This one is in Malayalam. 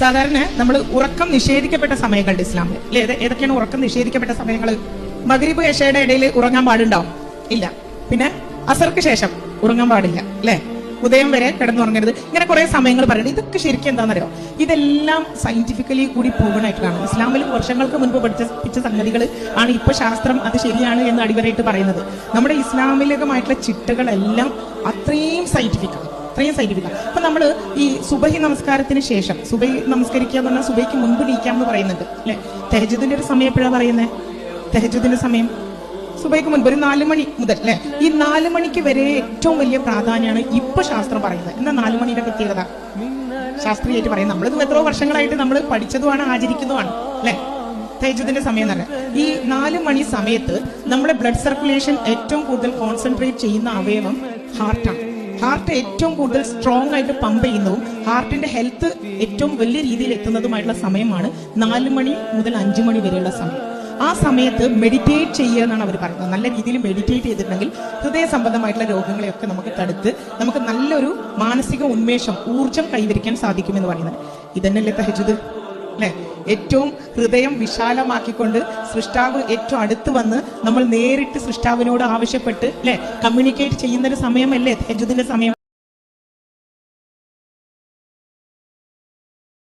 സാധാരണ നമ്മൾ ഉറക്കം നിഷേധിക്കപ്പെട്ട സമയങ്ങളുണ്ട് ഇസ്ലാമിൽ അല്ലെ? ഏതൊക്കെയാണ് ഉറക്കം നിഷേധിക്കപ്പെട്ട സമയങ്ങൾ? മഗ്രിബ് ഇശയുടെ ഇടയിൽ ഉറങ്ങാൻ പാടുണ്ടാവും? ഇല്ല. പിന്നെ അസർക്ക് ശേഷം ഉറങ്ങാൻ പാടില്ല അല്ലെ? ഉദയം വരെ കിടന്നുറങ്ങരുത്. ഇങ്ങനെ കുറെ സമയങ്ങൾ പറയുന്നത്. ഇതൊക്കെ ശരിക്കും എന്താണെന്നറിയോ? ഇതെല്ലാം സയന്റിഫിക്കലി കൂടി പ്രൂവണായിട്ട് കാണും. ഇസ്ലാമിൽ വർഷങ്ങൾക്ക് മുൻപ് പഠിച്ച സംഗതികൾ ആണ് ഇപ്പൊ ശാസ്ത്രം അത് ശരിയാണ് എന്ന് അടിവരായിട്ട് പറയുന്നത്. നമ്മുടെ ഇസ്ലാമികമായിട്ടുള്ള ചിട്ടകളെല്ലാം അത്രയും സയന്റിഫിക്കാണ്. അപ്പൊ നമ്മള് ഈ സുബഹി നമസ്കാരത്തിന് ശേഷം സുബഹി നമസ്കരിക്കുക എന്ന് പറഞ്ഞാൽ സുബഹിക്ക് മുൻപ് നീക്കാമെന്ന് പറയുന്നുണ്ട് അല്ലെ? തഹജ്ജുദിന്റെ ഒരു സമയം എപ്പോഴാണ് പറയുന്നത്? തഹജ്ജുദിന്റെ സമയം സുബഹിക്ക് മുൻപ് ഒരു 4 മണി മുതൽ അല്ലെ? ഈ 4 മണിക്ക് വരെ ഏറ്റവും വലിയ പ്രാധാന്യമാണ് ഇപ്പൊ ശാസ്ത്രം പറയുന്നത്. എന്താ 4 മണിയുടെ പ്രത്യേകത? ശാസ്ത്രീയമായിട്ട് പറയും. നമ്മളിത് എത്രയോ വർഷങ്ങളായിട്ട് നമ്മൾ പഠിച്ചതുമാണ്, ആചരിക്കുന്നതുമാണ് അല്ലെ? തഹജ്ജുദിന്റെ സമയം എന്ന് പറഞ്ഞാൽ ഈ 4 മണി സമയത്ത് നമ്മുടെ ബ്ലഡ് സർക്കുലേഷൻ ഏറ്റവും കൂടുതൽ കോൺസെൻട്രേറ്റ് ചെയ്യുന്ന അവയവം ഹാർട്ടാണ്. ഹാർട്ട് ഏറ്റവും കൂടുതൽ സ്ട്രോങ് ആയിട്ട് പമ്പ് ചെയ്യുന്നതും ഹാർട്ടിന്റെ ഹെൽത്ത് ഏറ്റവും വലിയ രീതിയിൽ എത്തുന്നതുമായിട്ടുള്ള സമയമാണ് 4 മണി മുതൽ 5 മണി വരെയുള്ള സമയം. ആ സമയത്ത് മെഡിറ്റേറ്റ് ചെയ്യുക എന്നാണ് അവർ പറയുന്നത്. നല്ല രീതിയിൽ മെഡിറ്റേറ്റ് ചെയ്തിട്ടുണ്ടെങ്കിൽ ഹൃദയ സംബന്ധമായിട്ടുള്ള രോഗങ്ങളെയൊക്കെ നമുക്ക് തടുത്ത് നമുക്ക് നല്ലൊരു മാനസിക ഉന്മേഷം, ഊർജം കൈവരിക്കാൻ സാധിക്കുമെന്ന് പറയുന്നത്. ഇതന്നെയല്ലേ തഹജ്ജുദ് അല്ലെ? ഏറ്റവും ഹൃദയം വിശാലമാക്കിക്കൊണ്ട് സൃഷ്ടാവ് ഏറ്റവും അടുത്ത് വന്ന് നമ്മൾ നേരിട്ട് സൃഷ്ടാവിനോട് ആവശ്യപ്പെട്ട് അല്ലെ കമ്മ്യൂണിക്കേറ്റ് ചെയ്യുന്ന ഒരു സമയമല്ലേ തഹജ്ജുദിന്റെ സമയം?